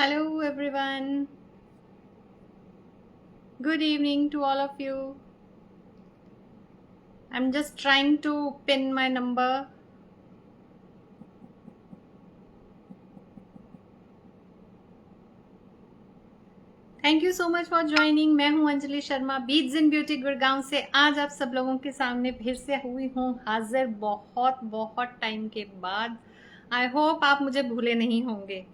Hello everyone. Good evening to all of you. I'm just trying to pin my number. Thank you so much for joining. मैं हूं Anjali Sharma, beats इन beauty Gurgaon से। आज आप सब लोगों के सामने फिर से हुई हूं हाजिर, बहुत बहुत टाइम के बाद। आई होप आप मुझे भूले नहीं होंगे।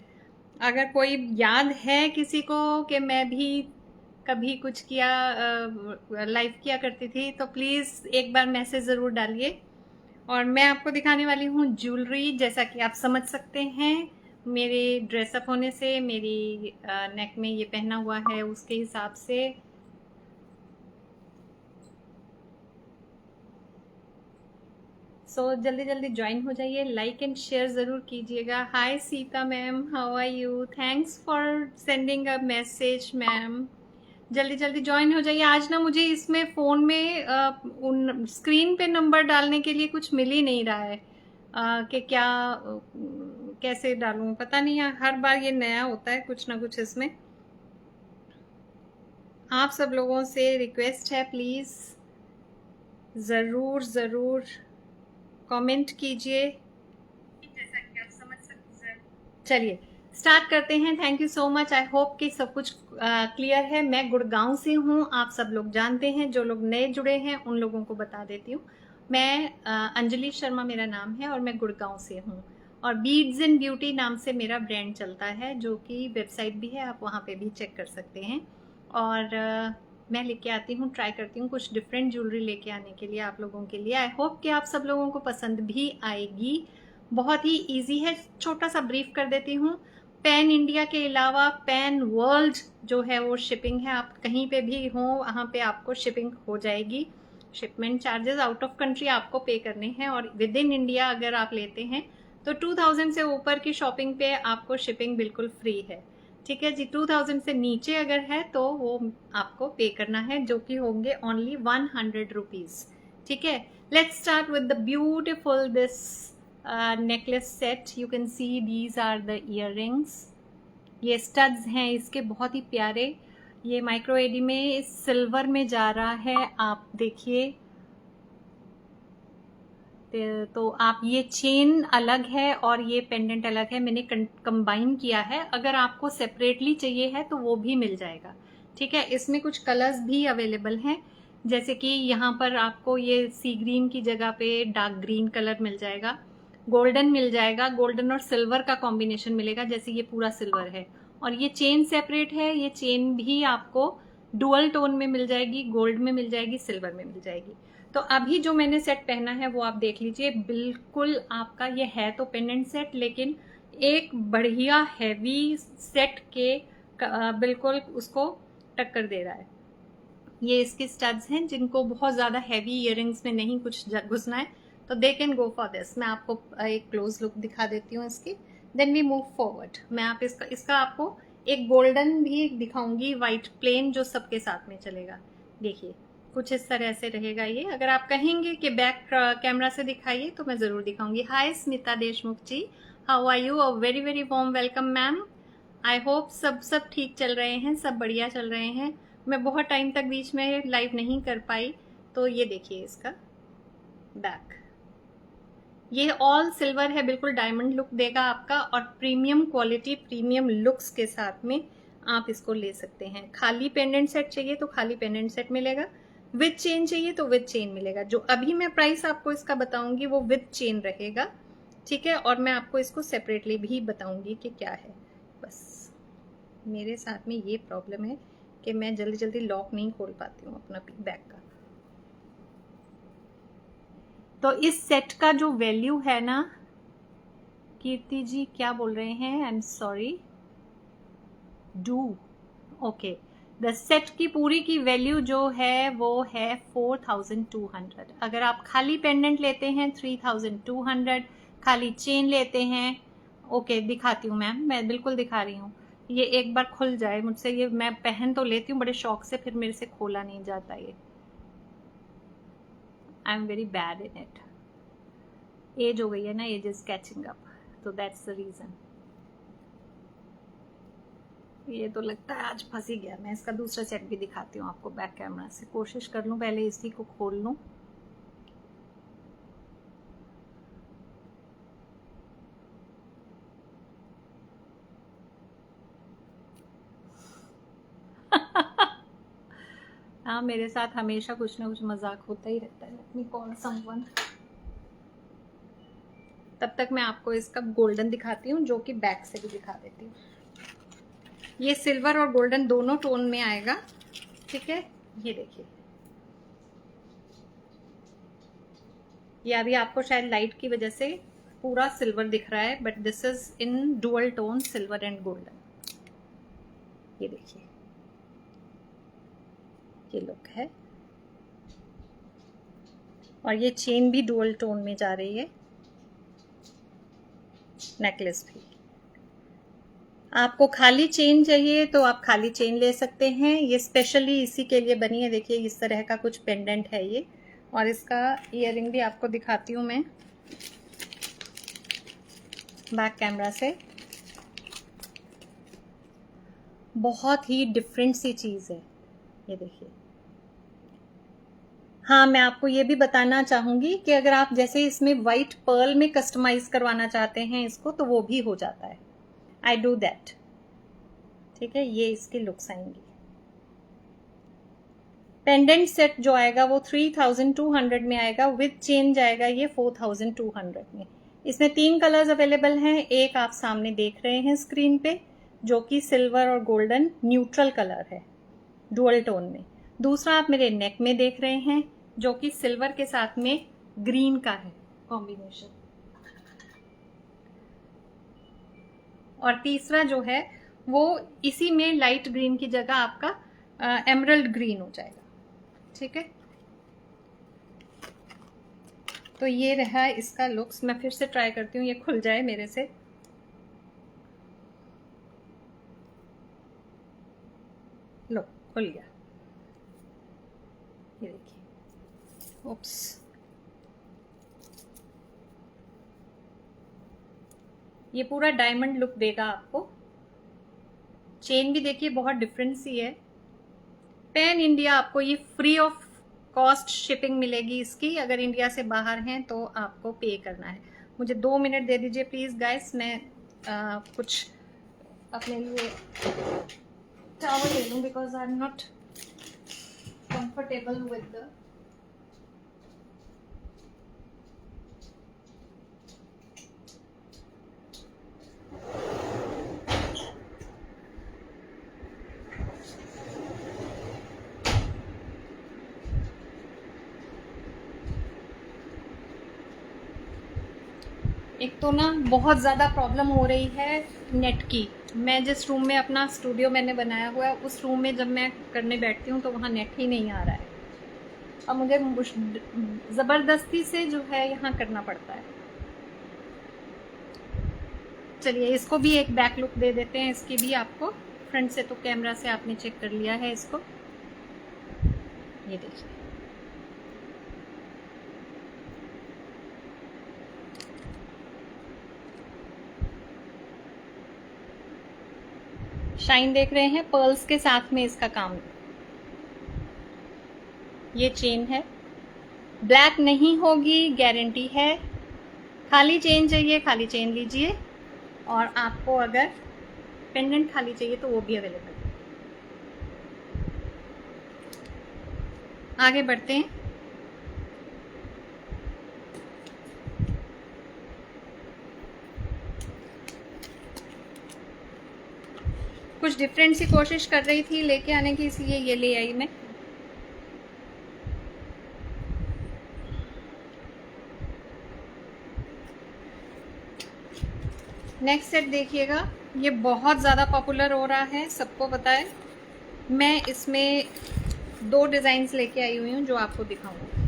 अगर कोई याद है किसी को कि मैं भी कभी कुछ किया, लाइव किया करती थी, तो प्लीज़ एक बार मैसेज ज़रूर डालिए। और मैं आपको दिखाने वाली हूँ ज्वेलरी। जैसा कि आप समझ सकते हैं, मेरे ड्रेसअप होने से मेरी नेक में ये पहना हुआ है, उसके हिसाब से जल्दी जल्दी ज्वाइन हो जाइए, लाइक एंड शेयर ज़रूर कीजिएगा। Hi Sita ma'am, how are you? Thanks for sending a message ma'am. जल्दी जल्दी ज्वाइन हो जाइए। आज ना मुझे इसमें फ़ोन में उन स्क्रीन पे नंबर डालने के लिए कुछ मिल ही नहीं रहा है कि क्या कैसे डालूं, पता नहीं है। हर बार ये नया होता है कुछ ना कुछ इसमें। आप सब लोगों से रिक्वेस्ट है, प्लीज़ ज़रूर ज़रूर कमेंट कीजिए। जैसा कि आप समझ सकते हैं, चलिए स्टार्ट करते हैं। Thank you so much. I hope कि सब कुछ क्लियर है। मैं गुड़गांव से हूँ, आप सब लोग जानते हैं। जो लोग नए जुड़े हैं उन लोगों को बता देती हूँ। मैं अंजलि शर्मा मेरा नाम है और मैं गुड़गांव से हूँ। और बीड्स इन ब्यूटी नाम से मेरा ब्रांड चलता है, जो कि वेबसाइट भी है, आप वहाँ पे भी चेक कर सकते हैं। और मैं लेके आती हूँ, ट्राई करती हूँ कुछ डिफरेंट ज्वेलरी लेके आने के लिए आप लोगों के लिए। आई होप कि आप सब लोगों को पसंद भी आएगी। बहुत ही इजी है। छोटा सा ब्रीफ कर देती हूँ। पैन इंडिया के अलावा पैन वर्ल्ड जो है वो शिपिंग है। आप कहीं पे भी हो वहाँ पे आपको शिपिंग हो जाएगी। Shipment charges out of country आपको पे करने हैं, और विद इन इंडिया अगर आप लेते हैं तो 2000 से ऊपर की शॉपिंग पे आपको शिपिंग बिल्कुल फ्री है। ठीक है जी। 2000 से नीचे अगर है तो वो आपको पे करना है, जो कि होंगे ओनली 100 रुपीज। ठीक है। Let's start with the beautiful this necklace set. You can see these are the earrings. ये स्टड्स हैं इसके, बहुत ही प्यारे। ये माइक्रो एडी में सिल्वर में जा रहा है, आप देखिए। तो आप ये चेन अलग है और ये पेंडेंट अलग है, मैंने कंबाइन किया है। अगर आपको सेपरेटली चाहिए है तो वो भी मिल जाएगा। ठीक है। इसमें कुछ कलर्स भी अवेलेबल हैं, जैसे कि यहाँ पर आपको ये सी ग्रीन की जगह पे डार्क ग्रीन कलर मिल जाएगा, गोल्डन मिल जाएगा, गोल्डन और सिल्वर का कॉम्बिनेशन मिलेगा, जैसे ये पूरा सिल्वर है। और ये चेन सेपरेट है, ये चेन भी आपको डुअल टोन में मिल जाएगी, गोल्ड में मिल जाएगी, सिल्वर में मिल जाएगी। तो अभी जो मैंने सेट पहना है वो आप देख लीजिए। बिल्कुल आपका ये है तो पेंडेंट सेट, लेकिन एक बढ़िया हैवी सेट के बिल्कुल उसको टक्कर दे रहा है। ये इसके स्टड्स हैं, जिनको बहुत ज़्यादा हैवी इयररिंग्स में नहीं कुछ घुसना है तो they can go for this. मैं आपको एक क्लोज लुक दिखा देती हूँ इसकी, देन वी मूव फॉरवर्ड। मैं आप इसका आपको एक गोल्डन भी दिखाऊंगी, वाइट प्लेन, जो सबके साथ में चलेगा। देखिए कुछ इस तरह से रहेगा ये। अगर आप कहेंगे कि बैक कैमरा से दिखाइए तो मैं ज़रूर दिखाऊंगी। Hi Smita Deshmukh ji, how are you? A very very warm welcome ma'am. I hope सब ठीक चल रहे हैं, सब बढ़िया चल रहे हैं। मैं बहुत टाइम तक बीच में लाइव नहीं कर पाई। तो ये देखिए इसका बैक, ये ऑल सिल्वर है, बिल्कुल डायमंड लुक देगा आपका, और प्रीमियम क्वालिटी प्रीमियम लुक्स के साथ में आप इसको ले सकते हैं। खाली पेंडेंट सेट चाहिए तो खाली पेंडेंट सेट मिलेगा, विद चेन चाहिए तो विद चेन मिलेगा। जो अभी मैं प्राइस आपको इसका बताऊंगी वो विद चेन रहेगा। ठीक है। और मैं आपको इसको सेपरेटली भी बताऊंगी कि क्या है। बस मेरे साथ में ये प्रॉब्लम है कि मैं जल्दी जल्दी लॉक नहीं खोल पाती हूँ अपना बैग का। तो इस सेट का जो वैल्यू है ना, कीर्ति जी क्या बोल रहे हैं? I am sorry, do okay. The set की पूरी की वैल्यू जो है वो है 4200। अगर आप खाली पेंडेंट लेते हैं 3200, खाली चेन लेते हैं, ओके दिखाती हूँ मैम, मैं बिल्कुल दिखा रही हूँ। ये एक बार खुल जाए मुझसे, ये मैं पहन तो लेती हूँ बड़े शौक से, फिर मेरे से खोला नहीं जाता ये। I am very bad in it. Age हो गई है ना, एज इज कैचिंग अप, तो दैट्स द रीजन। ये तो लगता है आज फंस ही गया। मैं इसका दूसरा सेट भी दिखाती हूँ आपको बैक कैमरा से। कोशिश कर लूँ पहले इसी को खोल लूँ। हाँ, मेरे साथ हमेशा कुछ ना कुछ मजाक होता ही रहता है। Let me call someone. तब तक मैं आपको इसका गोल्डन दिखाती हूँ, जो कि बैक से भी दिखा देती हूँ। ये सिल्वर और गोल्डन दोनों टोन में आएगा, ठीक है। ये देखिए, ये अभी आपको शायद लाइट की वजह से पूरा सिल्वर दिख रहा है, but this is in dual tone silver and golden. ये देखिए, ये लुक है। और ये चेन भी डुअल टोन में जा रही है, नेकलेस भी। आपको खाली चेन चाहिए तो आप खाली चेन ले सकते हैं, ये स्पेशली इसी के लिए बनी है। देखिए, इस तरह का कुछ पेंडेंट है ये। और इसका ईयरिंग भी आपको दिखाती हूँ मैं बैक कैमरा से। बहुत ही डिफरेंट सी चीज़ है, ये देखिए। हाँ, मैं आपको ये भी बताना चाहूँगी कि अगर आप जैसे इसमें वाइट पर्ल में कस्टमाइज करवाना चाहते हैं इसको, तो वो भी हो जाता है। आई डू दैट, ठीक है। ये इसकी लुक्स आएंगी। पेंडेंट सेट जो आएगा वो 3200 में आएगा, विद चेन जाएगा ये 4200 में। इसमें 3 कलर्स अवेलेबल हैं। एक आप सामने देख रहे हैं स्क्रीन पे, जो कि सिल्वर और गोल्डन न्यूट्रल कलर है, डुअल टोन में। दूसरा आप मेरे नेक में देख रहे हैं, जो कि सिल्वर के साथ में ग्रीन का है कॉम्बिनेशन। और तीसरा जो है वो इसी में लाइट ग्रीन की जगह आपका एमरल्ड ग्रीन हो जाएगा, ठीक है। तो ये रहा इसका लुक्स। मैं फिर से ट्राई करती हूँ, ये खुल जाए मेरे से। लो, खुल गया। ये देखिए, ओप्स। ये पूरा डायमंड लुक देगा आपको। चेन भी देखिए बहुत डिफरेंट सी है। पैन इंडिया आपको ये फ्री ऑफ कॉस्ट शिपिंग मिलेगी इसकी। अगर इंडिया से बाहर हैं तो आपको पे करना है। मुझे 2 मिनट दे दीजिए प्लीज गाइस, मैं कुछ अपने लिए टॉवल ले लूं, because I am not comfortable with the एक तो ना बहुत ज़्यादा प्रॉब्लम हो रही है नेट की। मैं जिस रूम में अपना स्टूडियो मैंने बनाया हुआ है, उस रूम में जब मैं करने बैठती हूँ तो वहाँ नेट ही नहीं आ रहा है। अब मुझे ज़बरदस्ती से जो है यहाँ करना पड़ता है। चलिए, इसको भी एक बैक लुक दे देते हैं। इसकी भी आपको फ्रंट से तो कैमरा से आपने चेक कर लिया है इसको। ये देखिए, शाइन देख रहे हैं, पर्ल्स के साथ में इसका काम। ये चेन है, ब्लैक नहीं होगी, गारंटी है। खाली चेन चाहिए, खाली चेन लीजिए। और आपको अगर पेंडेंट खाली चाहिए तो वो भी अवेलेबल है। आगे बढ़ते हैं। कुछ डिफरेंट सी कोशिश कर रही थी लेके आने की, इसलिए ये ले आई मैं। नेक्स्ट सेट देखिएगा, ये बहुत ज़्यादा पॉपुलर हो रहा है, सबको पता है। मैं इसमें 2 डिज़ाइंस लेके आई हुई हूँ जो आपको दिखाऊंगी।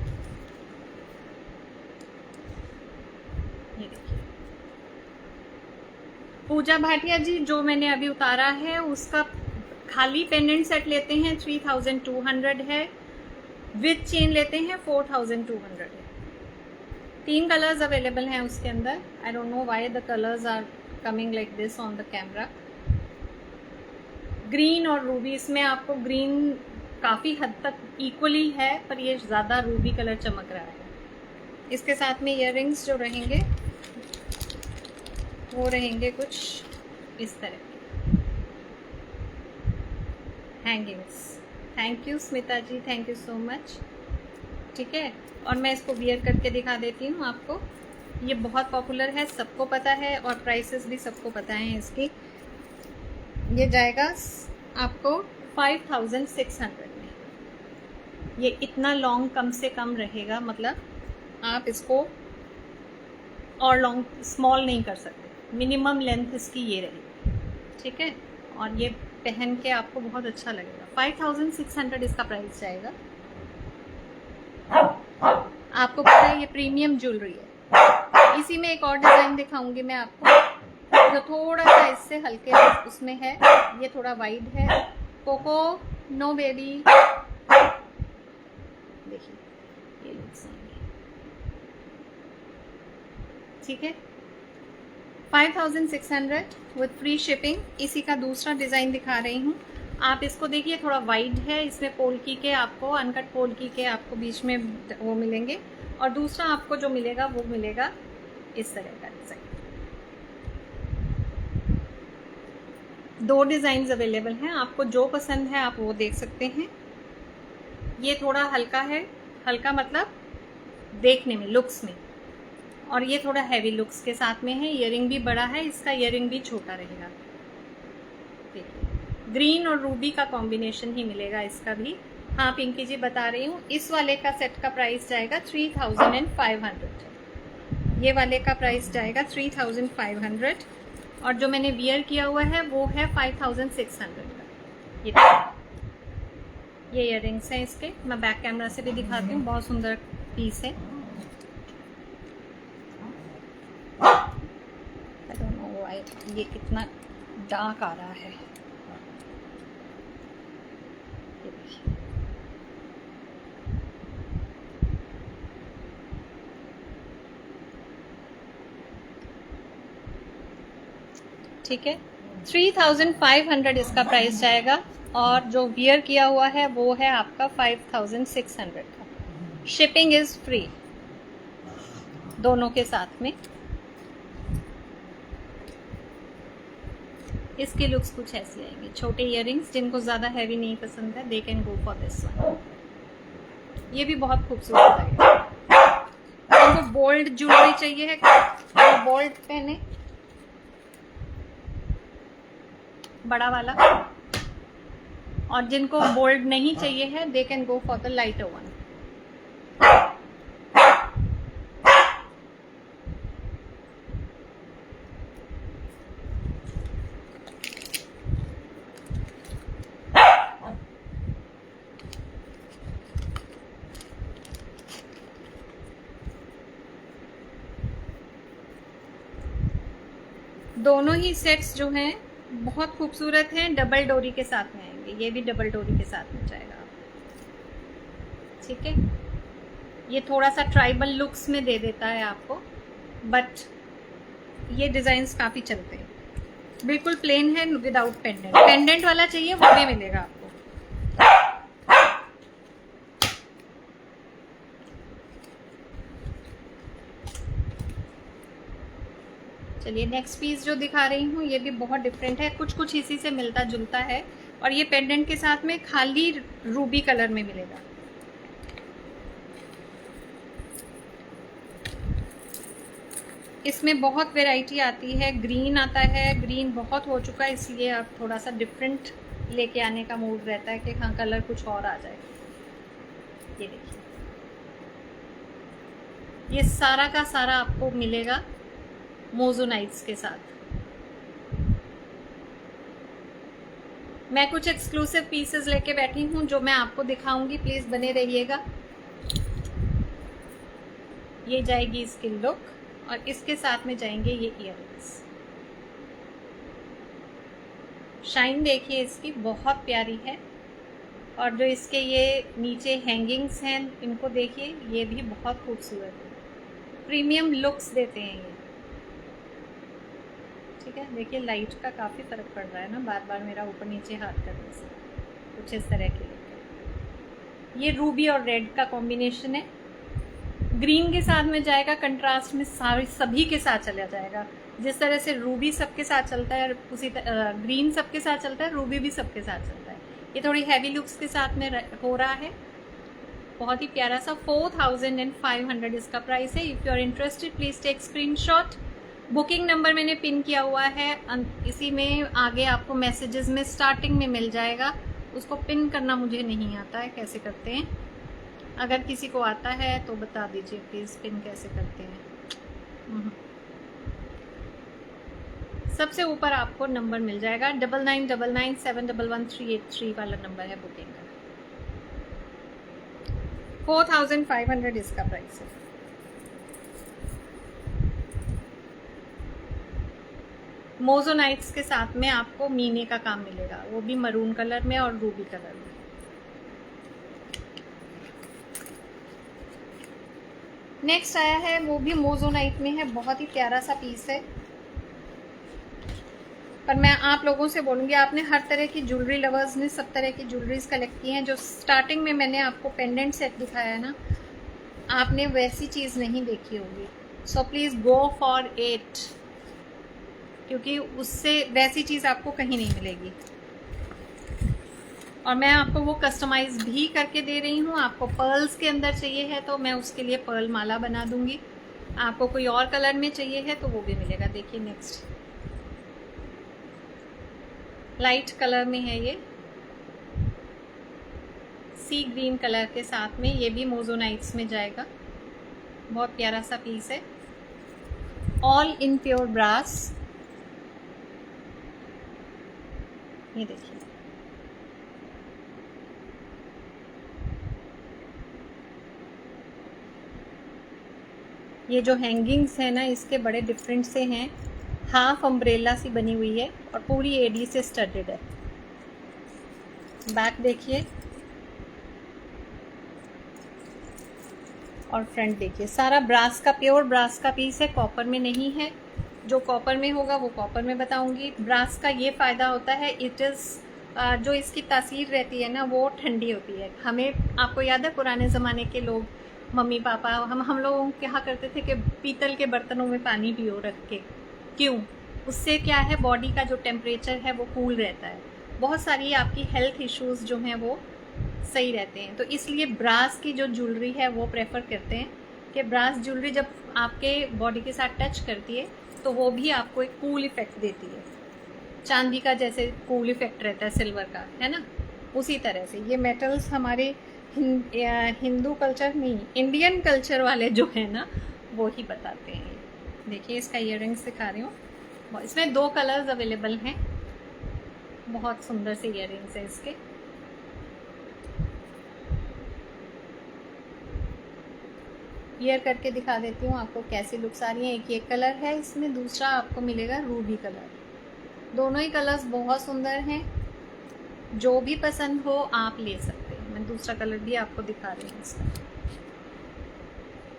ये देखिए, पूजा भाटिया जी जो मैंने अभी उतारा है उसका खाली पेंडेंट सेट लेते हैं 3200 है, विद चेन लेते हैं 4200 है। 3 कलर्स अवेलेबल हैं उसके अंदर। I don't know why the colours are coming like this on the camera। Green और रूबी, इसमें आपको ग्रीन काफ़ी हद तक इक्वली है, पर ये ज़्यादा रूबी कलर चमक रहा है। इसके साथ में इयररिंग्स जो रहेंगे वो रहेंगे कुछ इस तरह के hangings. Thank you Smita ji, thank you so much. ठीक है, और मैं इसको वियर करके दिखा देती हूँ आपको। ये बहुत पॉपुलर है, सबको पता है, और प्राइसेस भी सबको पता है इसकी। ये जाएगा आपको 5600 में। ये इतना लॉन्ग कम से कम रहेगा, मतलब आप इसको और लॉन्ग स्मॉल नहीं कर सकते, मिनिमम लेंथ इसकी ये रहेगी। ठीक है, और ये पहन के आपको बहुत अच्छा लगेगा। 5600 इसका प्राइस जाएगा। आपको पता है ये प्रीमियम ज्वेलरी है। इसी में एक और डिज़ाइन दिखाऊंगी मैं आपको, जो थोड़ा सा इससे हल्के उसमें है। ये थोड़ा वाइड है। कोको नो बेबी, देखिए ये लुक्स आएंगे। ठीक है, 5600 विथ फ्री शिपिंग। इसी का दूसरा डिज़ाइन दिखा रही हूँ। आप इसको देखिए, थोड़ा वाइड है, इसमें पोल्की के आपको, अनकट पोल्की के आपको बीच में वो मिलेंगे, और दूसरा आपको जो मिलेगा वो मिलेगा इस तरह का डिज़ाइन। 2 डिज़ाइंस अवेलेबल हैं, आपको जो पसंद है आप वो देख सकते हैं। ये थोड़ा हल्का है, हल्का मतलब देखने में, लुक्स में, और ये थोड़ा हैवी लुक्स के साथ में है। ईयरिंग भी बड़ा है, इसका ईयरिंग भी छोटा रहेगा। देखिए ग्रीन और रूबी का कॉम्बिनेशन ही मिलेगा इसका भी। हाँ पिंकी जी बता रही हूँ, इस वाले का सेट का प्राइस जाएगा 3500। ये वाले का प्राइस जाएगा 3500, और जो मैंने वियर किया हुआ है वो है 5600 का। ये इयररिंग्स हैं इसके। मैं बैक कैमरा से भी दिखाती हूँ, बहुत सुंदर पीस है। आई डोंट नो व्हाई ये कितना डार्क आ रहा है। ये देखिए, ठीक है, 3500 इसका प्राइस जाएगा, और जो वियर किया हुआ है वो है आपका 5600 का। शिपिंग इज फ्री दोनों के साथ में। इसकी लुक्स कुछ ऐसी आएंगी। छोटे इयररिंग्स, जिनको ज़्यादा हैवी नहीं पसंद है they can go for this one. ये भी बहुत खूबसूरत लगेगा। जिनको बोल्ड ज्वेलरी चाहिए है वो बोल्ड पहने, बड़ा वाला, और जिनको बोल्ड नहीं चाहिए है they can go for the lighter one. दोनों ही सेट्स जो हैं बहुत खूबसूरत हैं, डबल डोरी के साथ में आएंगे। ये भी डबल डोरी के साथ में जाएगा। ठीक है, ये थोड़ा सा ट्राइबल लुक्स में दे देता है आपको, बट ये डिजाइन्स काफी चलते हैं। बिल्कुल प्लेन है विदाउट पेंडेंट। पेंडेंट वाला चाहिए वो भी मिलेगा आपको। चलिए नेक्स्ट पीस जो दिखा रही हूँ ये भी बहुत डिफरेंट है, कुछ कुछ इसी से मिलता जुलता है, और ये पेंडेंट के साथ में खाली रूबी कलर में मिलेगा। इसमें बहुत वैरायटी आती है। ग्रीन आता है, ग्रीन बहुत हो चुका है, इसलिए अब थोड़ा सा डिफरेंट लेके आने का मूड रहता है कि हाँ कलर कुछ और आ जाए। ये देखिए, ये सारा का सारा आपको मिलेगा मोज़ोनाइट्स के साथ। मैं कुछ एक्सक्लूसिव पीसेस लेके बैठी हूँ जो मैं आपको दिखाऊंगी, प्लीज बने रहिएगा। ये जाएगी इसकी लुक, और इसके साथ में जाएंगे ये इयररिंग्स। शाइन देखिए इसकी बहुत प्यारी है, और जो इसके ये नीचे हैंगिंग्स हैं इनको देखिए, ये भी बहुत खूबसूरत है। प्रीमियम लुक्स देते हैं ये। ठीक है, देखिए लाइट का काफ़ी फ़र्क पड़ रहा है ना, बार बार मेरा ऊपर नीचे हाथ करने से। कुछ इस तरह के ये रूबी और रेड का कॉम्बिनेशन है, ग्रीन के साथ में जाएगा, कंट्रास्ट में सारे सभी के साथ चला जाएगा। जिस तरह से रूबी सबके साथ चलता है, उसी ग्रीन सबके साथ चलता है, रूबी भी सबके साथ चलता है। ये थोड़ी हैवी लुक्स के साथ में हो रहा है, बहुत ही प्यारा सा। 4500 इसका प्राइस है। If you are interested please take screenshot. Booking number मैंने पिन किया हुआ है, इसी में आगे आपको मैसेजेस में स्टार्टिंग में मिल जाएगा। उसको पिन करना मुझे नहीं आता है, कैसे करते हैं, अगर किसी को आता है तो बता दीजिए प्लीज़, पिन कैसे करते हैं। सबसे ऊपर आपको नंबर मिल जाएगा, 9999711383 वाला नंबर है बुकिंग का। 4500 इसका प्राइस है। मोज़ोनाइट्स के साथ में आपको मीने का काम मिलेगा, वो भी मरून कलर में और रूबी कलर में। नेक्स्ट आया है, वो भी मोज़ोनाइट में है, बहुत ही प्यारा सा पीस है। पर मैं आप लोगों से बोलूँगी, आपने हर तरह की ज्वेलरी लवर्स ने सब तरह की ज्वेलरीज कलेक्ट की हैं। जो स्टार्टिंग में मैंने आपको पेंडेंट सेट दिखाया है ना, आपने वैसी चीज़ नहीं देखी होगी। So please go for it, क्योंकि उससे वैसी चीज़ आपको कहीं नहीं मिलेगी। और मैं आपको वो कस्टमाइज भी करके दे रही हूँ। आपको पर्ल्स के अंदर चाहिए है तो मैं उसके लिए पर्ल माला बना दूंगी। आपको कोई और कलर में चाहिए है तो वो भी मिलेगा। देखिए नेक्स्ट लाइट कलर में है, ये सी ग्रीन कलर के साथ में, ये भी मोज़ोनाइट्स में जाएगा। बहुत प्यारा सा पीस है, ऑल इन प्योर ब्रास। ये देखिए, ये जो हैंगिंग्स है ना, इसके बड़े डिफरेंट से हैं। हाफ अम्ब्रेला सी बनी हुई है और पूरी एडी से स्टडेड है। बैक देखिए और फ्रंट देखिए, सारा ब्रास का, प्योर ब्रास का पीस है, कॉपर में नहीं है। जो कॉपर में होगा वो कॉपर में बताऊंगी। ब्रास का ये फ़ायदा होता है, इट इज़ जो इसकी तासीर रहती है ना, वो ठंडी होती है। हमें, आपको याद है पुराने ज़माने के लोग, मम्मी पापा, हम लोग क्या करते थे कि पीतल के बर्तनों में पानी पियो रख के। क्यों? उससे क्या है, बॉडी का जो टेम्परेचर है वो कूल रहता है। बहुत सारी आपकी हेल्थ इश्यूज़ जो हैं वो सही रहते हैं। तो इसलिए ब्रास की जो ज्वेलरी है वो प्रेफर करते हैं कि ब्रास ज्वेलरी जब आपके बॉडी के साथ टच करती है तो वो भी आपको एक कूल इफेक्ट देती है। चांदी का जैसे कूल इफेक्ट रहता है सिल्वर का, है ना, उसी तरह से ये मेटल्स हमारे हिंदू कल्चर नहीं, इंडियन कल्चर वाले जो है ना, वो ही बताते हैं। देखिए इसका ईयररिंग्स दिखा रही हूँ, इसमें 2 कलर्स अवेलेबल हैं। बहुत सुंदर से ईयररिंग्स है इसके। ईयर करके दिखा देती हूँ आपको कैसी लुक्स आ रही हैं। एक ये कलर है इसमें, दूसरा आपको मिलेगा रूबी कलर। दोनों ही कलर्स बहुत सुंदर हैं, जो भी पसंद हो आप ले सकते हैं। मैं दूसरा कलर भी आपको दिखा रही हूँ इसका।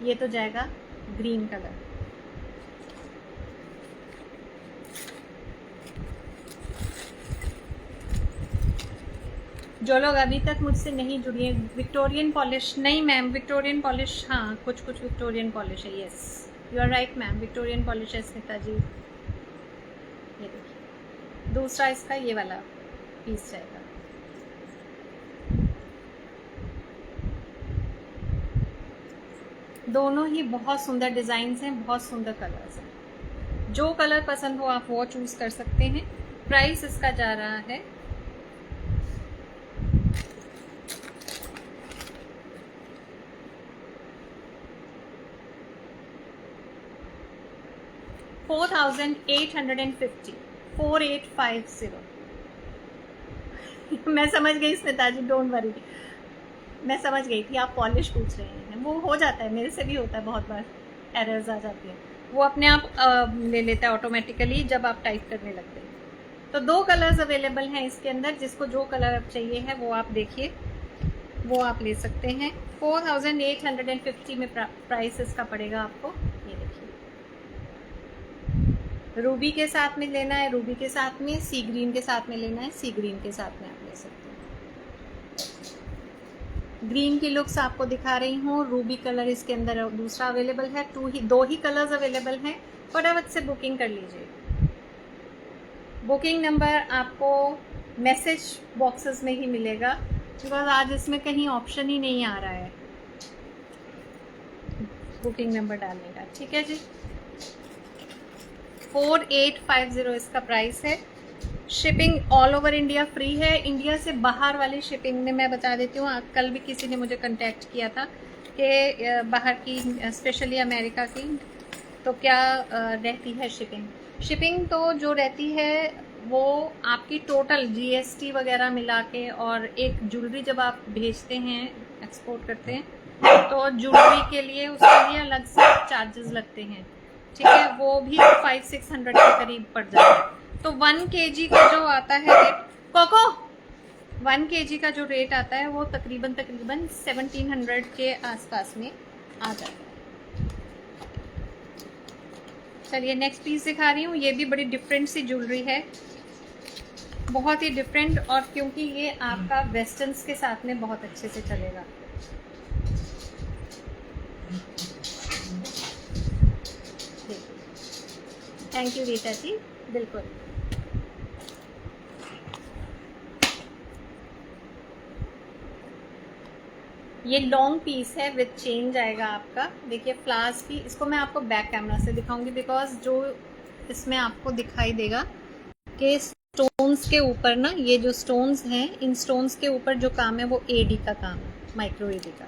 ये तो जाएगा ग्रीन कलर। जो लोग अभी तक मुझसे नहीं जुड़ी हैं, विक्टोरियन पॉलिश नहीं मैम, विक्टोरियन पॉलिश हाँ, कुछ कुछ विक्टोरियन पॉलिश है। Yes you are right ma'am, Victorian polish है स्मिता जी। ये देखिए दूसरा इसका ये वाला पीस जाएगा। दोनों ही बहुत सुंदर डिज़ाइंस हैं, बहुत सुंदर कलर्स हैं। जो कलर पसंद हो आप वो चूज़ कर सकते हैं। प्राइस इसका जा रहा है 4850, 4850। मैं समझ गई स्मिता जी, डोंट वरी, मैं समझ गई थी आप पॉलिश पूछ रहे हैं। वो हो जाता है, मेरे से भी होता है, बहुत बार एरर्स आ जाती हैं, वो अपने आप ले लेता है ऑटोमेटिकली जब आप टाइप करने लगते हैं। तो 2 कलर्स अवेलेबल हैं इसके अंदर, जिसको जो कलर अब चाहिए है वो आप देखिए, वो आप ले सकते हैं। 4850 में प्राइस इसका पड़ेगा आपको। ये देखिए रूबी के साथ में लेना है रूबी के साथ में, सी ग्रीन के साथ में लेना है सी ग्रीन के साथ में आप ले सकते हो। ग्रीन की लुक्स आपको दिखा रही हूँ। रूबी कलर इसके अंदर दूसरा अवेलेबल है, दो ही कलर्स अवेलेबल हैं। फटाफट से बुकिंग कर लीजिए। बुकिंग नंबर आपको मैसेज बॉक्सेस में ही मिलेगा, बिकॉज आज इसमें कहीं ऑप्शन ही नहीं आ रहा है बुकिंग नंबर डालने का। ठीक है जी, 4850 इसका प्राइस है। Shipping all over India free है। इंडिया से बाहर वाली शिपिंग में मैं बता देती हूँ, कल भी किसी ने मुझे कांटेक्ट किया था कि बाहर की, स्पेशली अमेरिका की, तो क्या रहती है शिपिंग तो जो रहती है वो आपकी टोटल जीएसटी वगैरह मिला के, और एक ज्वेलरी जब आप भेजते हैं, एक्सपोर्ट करते हैं, तो ज्वेलरी के लिए उसके लिए अलग से चार्जेस लगते हैं। ठीक है, वो भी 500-600 के करीब पड़ जाता है। तो 1 kg का जो आता है रेट, कोको 1 kg का जो रेट आता है वो तकरीबन 1700 के आसपास में आ जाता है। चलिए नेक्स्ट पीस दिखा रही हूँ। ये भी बड़ी डिफरेंट सी ज्वेलरी है, बहुत ही डिफरेंट, और क्योंकि ये आपका वेस्टर्न्स के साथ में बहुत अच्छे से चलेगा। थैंक यू रीता जी, बिल्कुल। ये लॉन्ग पीस है, विद चेन जाएगा आपका। देखिए फ्लावर्स भी, इसको मैं आपको बैक कैमरा से दिखाऊंगी, बिकॉज जो इसमें आपको दिखाई देगा कि स्टोन्स के ऊपर ना, ये जो स्टोन्स हैं, इन स्टोन्स के ऊपर जो काम है वो एडी का काम है, माइक्रो एडी का।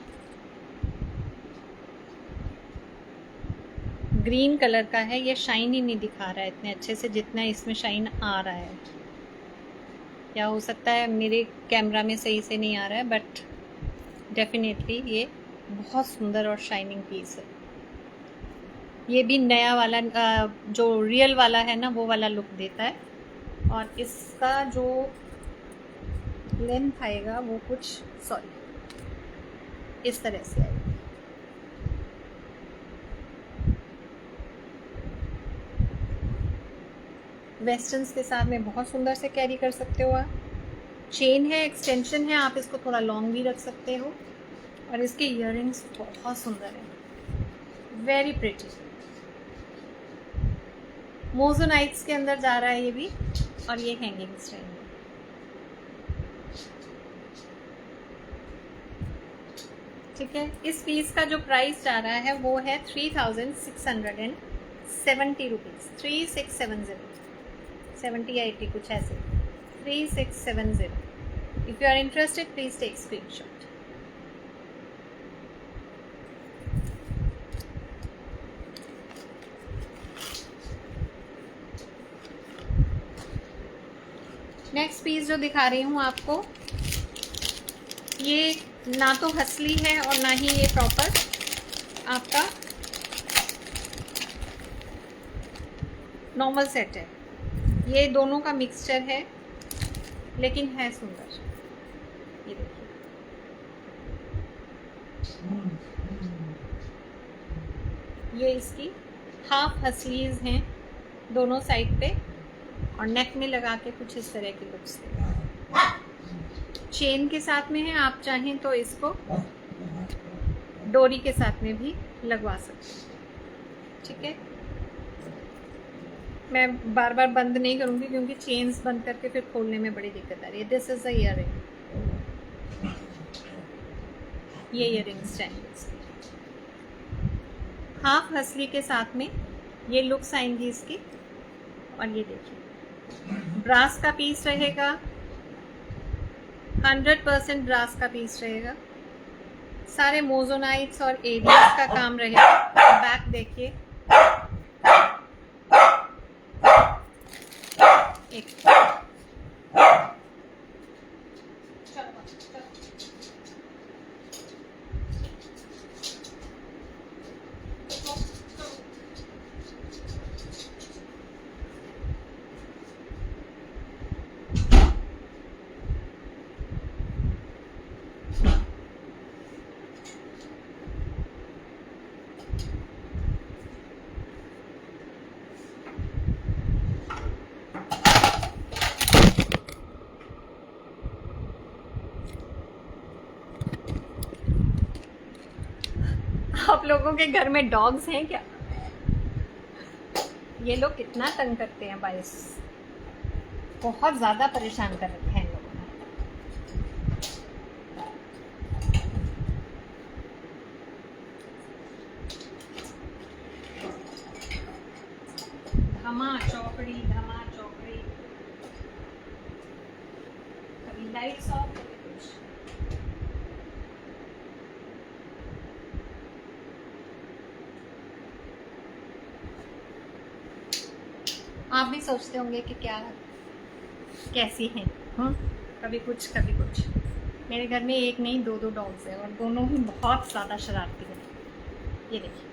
ग्रीन कलर का है, ये शाइन ही नहीं दिखा रहा है इतने अच्छे से जितना इसमें शाइन आ रहा है। क्या हो सकता है मेरे कैमरा में सही से नहीं आ रहा है, बट डेफिनेटली ये बहुत सुंदर और शाइनिंग पीस है। ये भी नया वाला जो रियल वाला है ना, वो वाला लुक देता है। और इसका जो लेंथ आएगा वो कुछ, सॉरी, इस तरह से आएगा। वेस्टर्न्स के साथ में बहुत सुंदर से कैरी कर सकते हो आप। चेन है, एक्सटेंशन है, आप इसको थोड़ा लॉन्ग भी रख सकते हो। और इसके इयररिंग्स बहुत सुंदर है, वेरी प्रिटी। मोजोनाइट्स के अंदर जा रहा है ये भी, और ये हैंगिंग स्टाइल है। ठीक है, इस पीस का जो प्राइस जा रहा है वो है 3670 रुपीज़। 3670, 70 या 80 कुछ ऐसे, 3670। If you are interested please take screenshot. Next piece जो दिखा रही हूँ आपको, ये ना तो हसली है और ना ही ये प्रॉपर आपका नॉर्मल सेट है। ये दोनों का मिक्सचर है, लेकिन है सुंदर। ये देखिए, ये इसकी हाफ हसलीज हैं दोनों साइड पे, और नेक में लगा के कुछ इस तरह की लुक्स देगा। चेन के साथ में है, आप चाहें तो इसको डोरी के साथ में भी लगवा सकते हैं। ठीक है, मैं बार बार बंद नहीं करूंगी क्योंकि चेन्स बंद करके फिर खोलने में बड़ी दिक्कत आ रही है। दिस इज द ईयररिंग, ये ईयररिंग स्टैंड हाफ हसली के साथ में ये लुक्स आएंगी इसकी। और ये देखिए, ब्रास का पीस रहेगा, 100% ब्रास का पीस रहेगा। सारे मोजोनाइट्स और एडीज का काम रहेगा। बैक देखिए, एक आप लोगों के घर में डॉग्स हैं क्या? ये लोग कितना तंग करते हैं बाइस, बहुत ज्यादा परेशान कर रखे हैं लोगों ने। धमा चौकड़ी, कभी लाइट्स ऑफ, कभी कुछ। आप भी सोचते होंगे कि क्या कैसी हैं, कभी कुछ कभी कुछ। मेरे घर में एक नहीं दो डॉग्स हैं और दोनों ही बहुत ज़्यादा शरारती हैं। ये देखिए,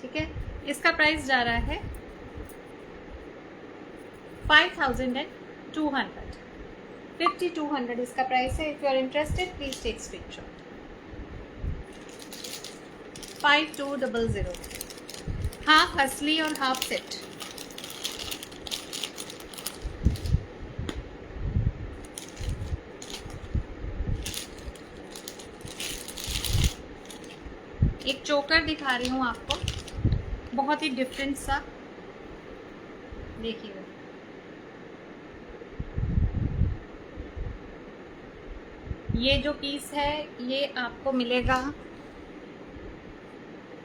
ठीक है। इसका प्राइस जा रहा है 5200, 5200 इसका प्राइस है। If you are interested please take screenshot. 5200, half असली और हाफ सेट। एक चोकर दिखा रही हूँ आपको, बहुत ही डिफरेंट सा, देखिएगा। ये जो पीस है ये आपको मिलेगा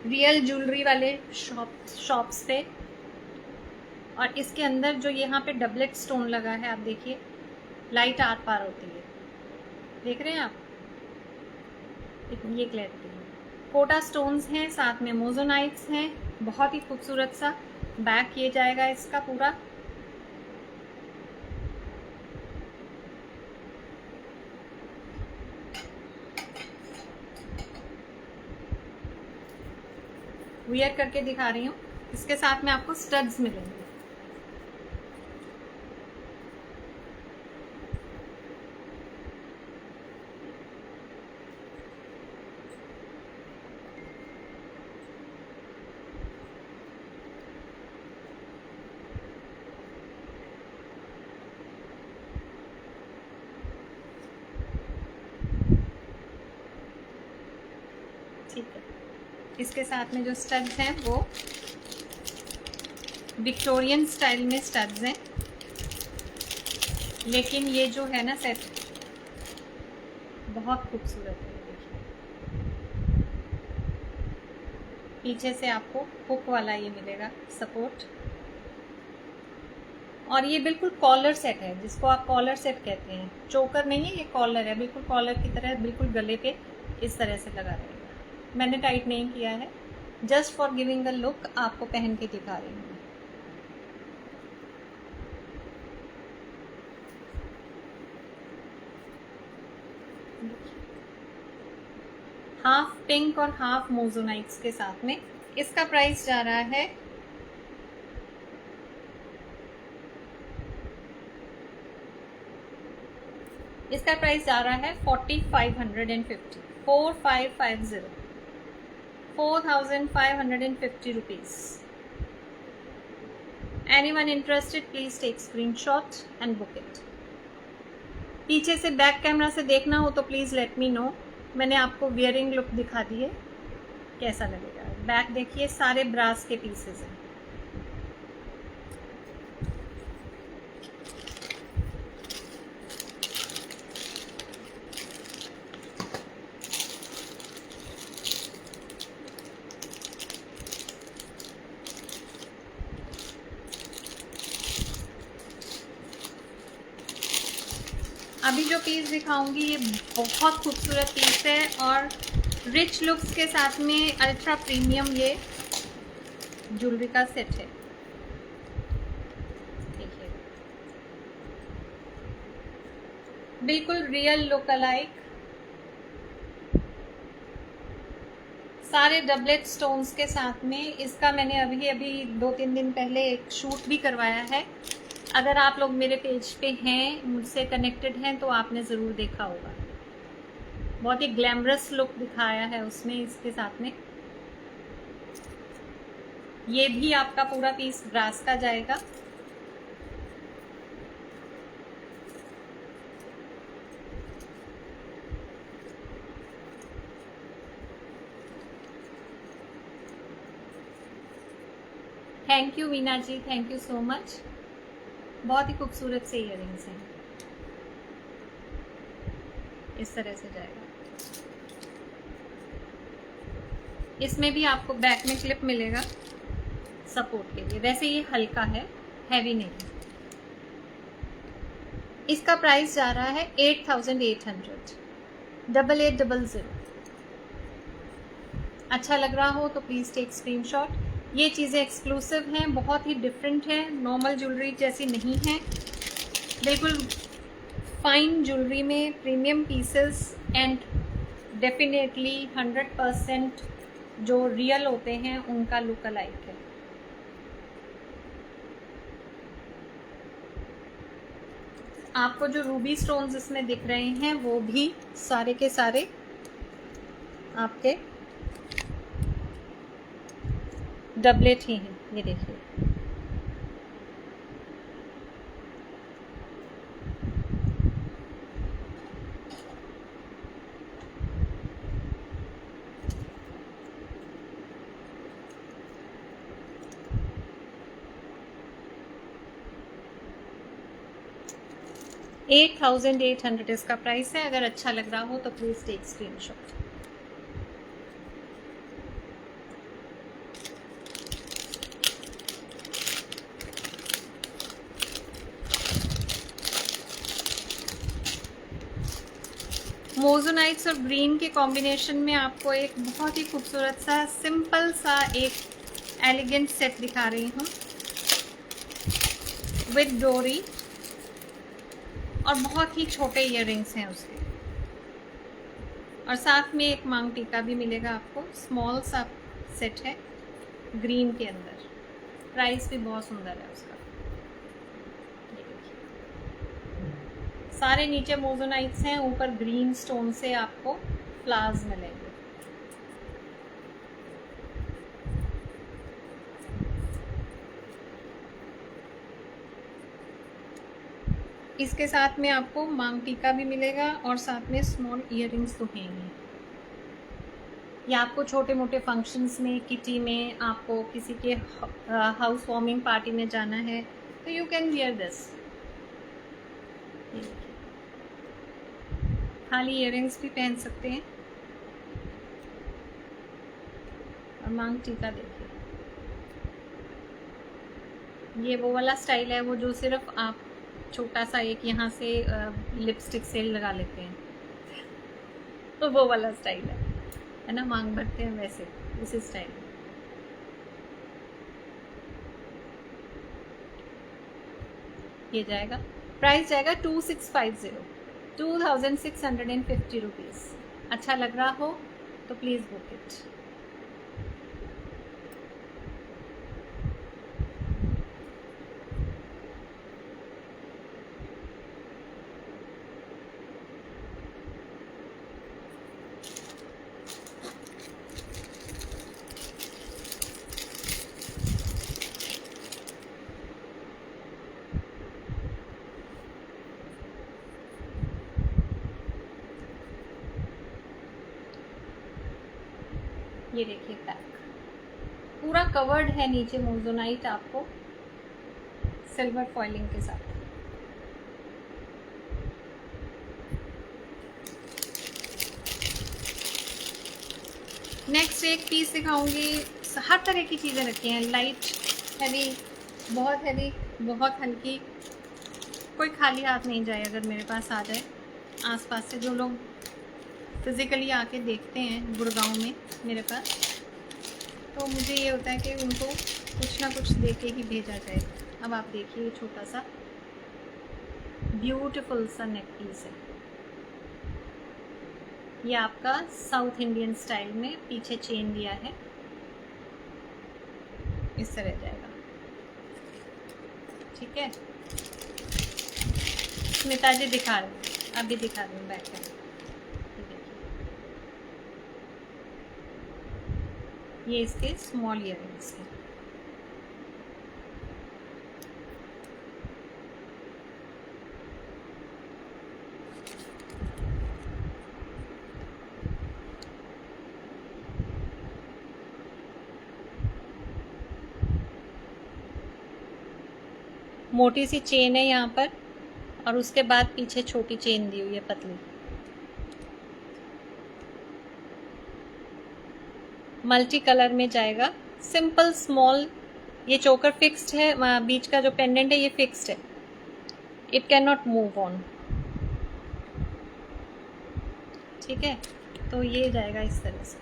रियल ज्वेलरी वाले शॉप्स पे, और इसके अंदर जो यहाँ पे डबलेट स्टोन लगा है, आप देखिए लाइट आर पार होती है, देख रहे हैं आप, ये क्लैरिटी है। कोटा स्टोन्स हैं, साथ में मोजोनाइट्स हैं, बहुत ही खूबसूरत सा बैक किया जाएगा इसका पूरा। वियर करके दिखा रही हूँ। इसके साथ में आपको स्टड्स मिलेंगे। ठीक है, इसके साथ में जो स्टड्स हैं वो विक्टोरियन स्टाइल में स्टड्स हैं, लेकिन ये जो है ना सेट बहुत खूबसूरत है। पीछे से आपको हुक वाला ये मिलेगा सपोर्ट, और ये बिल्कुल कॉलर सेट है, जिसको आप कॉलर सेट कहते हैं। चोकर नहीं है, ये कॉलर है, बिल्कुल कॉलर की तरह, बिल्कुल गले पे इस तरह से लगा रहेगा। मैंने टाइट नहीं किया है, just for giving a look आपको पहन के दिखा रही हूँ। हाफ पिंक और हाफ मोजोनाइट्स के साथ में इसका प्राइस जा रहा है इसका प्राइस जा रहा है 4550, 4550, 4550 rupees. Anyone interested, please take screenshot and book it. पीछे से बैक कैमरा से देखना हो तो प्लीज लेट मी नो। मैंने आपको वियरिंग लुक दिखा दी है, कैसा लगेगा। बैक देखिए, सारे ब्रास के पीसेस हैं। अभी जो पीस दिखाऊंगी ये बहुत खूबसूरत पीस है और रिच लुक्स के साथ में अल्ट्रा प्रीमियम ये ज्वेलरी का सेट है। देखिए, बिल्कुल रियल लुक अलाइक, सारे डबलेट स्टोन्स के साथ में। इसका मैंने अभी 2-3 दिन पहले एक शूट भी करवाया है। अगर आप लोग मेरे पेज पे हैं, मुझसे कनेक्टेड हैं, तो आपने ज़रूर देखा होगा। बहुत ही ग्लैमरस लुक दिखाया है उसमें इसके साथ में। ये भी आपका पूरा पीस ब्रास का जाएगा। Thank you Veena ji, thank you so much. बहुत ही खूबसूरत से इयररिंग्स हैं। इस तरह से जाएगा। इसमें भी आपको बैक में क्लिप मिलेगा सपोर्ट के लिए। वैसे ये हल्का है, हैवी नहीं। इसका प्राइस जा रहा है 8800, 8800। अच्छा लग रहा हो तो प्लीज़ टेक स्क्रीनशॉट। ये चीज़ें एक्सक्लूसिव हैं, बहुत ही डिफरेंट है, नॉर्मल ज्वेलरी जैसी नहीं है, बिल्कुल फाइन ज्वेलरी में प्रीमियम पीसेस एंड डेफिनेटली 100% जो रियल होते हैं उनका लुक अलाइक है। आपको जो रूबी स्टोन्स इसमें दिख रहे हैं वो भी सारे के सारे आपके डबलेट ही हैं। ये देखिए, $8800 इसका प्राइस है। अगर अच्छा लग रहा हो तो प्लीज़ टेक स्क्रीनशॉट। मोज़ोनाइट्स और ग्रीन के कॉम्बिनेशन में आपको एक बहुत ही खूबसूरत सा सिंपल सा एक एलिगेंट सेट दिखा रही हूँ विद डोरी, और बहुत ही छोटे इयररिंग्स हैं उसके, और साथ में एक मांग टीका भी मिलेगा आपको। स्मॉल सा सेट है ग्रीन के अंदर। प्राइस भी बहुत सुंदर है उसका। सारे नीचे मोज़ोनाइट्स हैं, ऊपर ग्रीन स्टोन से आपको फ्लावर्स मिलेंगे। इसके साथ में आपको मांग टीका भी मिलेगा और साथ में स्मॉल इयररिंग्स तो हैं ही। या आपको छोटे मोटे फंक्शंस में, किटी में, आपको किसी के हाउस वार्मिंग पार्टी में जाना है तो यू कैन वियर दिस। खाली इयररिंग्स भी पहन सकते हैं। और मांग टीका देखिए, ये वो वाला स्टाइल है वो जो सिर्फ आप छोटा सा एक यहाँ से लिपस्टिक से लगा लेते हैं तो वो वाला स्टाइल है ना, मांग भरते हैं वैसे, उसी स्टाइल में। ये जाएगा, प्राइस जाएगा 2650, 2650 रुपीज़। अच्छा लग रहा हो तो प्लीज़ बुक इट। ये देखिए पैक पूरा कवर्ड है नीचे मोज़ोनाइट आपको सिल्वर फॉइलिंग के साथ। नेक्स्ट एक पीस दिखाऊंगी। हर तरह की चीज़ें रखी हैं, लाइट, हैवी, बहुत हैवी, बहुत हल्की। कोई खाली हाथ नहीं जाए अगर मेरे पास आ जाए। आसपास से जो लोग फिज़िकली आके देखते हैं गुड़गांव में मेरे पास, तो मुझे ये होता है कि उनको कुछ ना कुछ दे के ही भेजा जाए। अब आप देखिए, छोटा सा ब्यूटीफुल सा नेक पीस है। ये आपका साउथ इंडियन स्टाइल में पीछे चेन दिया है, इस तरह जाएगा। ठीक है, स्मिता जी दिखा रही हूँ, अभी दिखा रही हूँ बैक कैमरा। ये इसके स्मॉल इयररिंग्स हैं। मोटी सी चेन है यहाँ पर और उसके बाद पीछे छोटी चेन दी हुई है पतली। मल्टी कलर में जाएगा, सिंपल स्मॉल। ये चोकर फिक्स्ड है, बीच का जो पेंडेंट है ये फिक्स्ड है, it can not move on. ठीक है, तो ये जाएगा इस तरह से।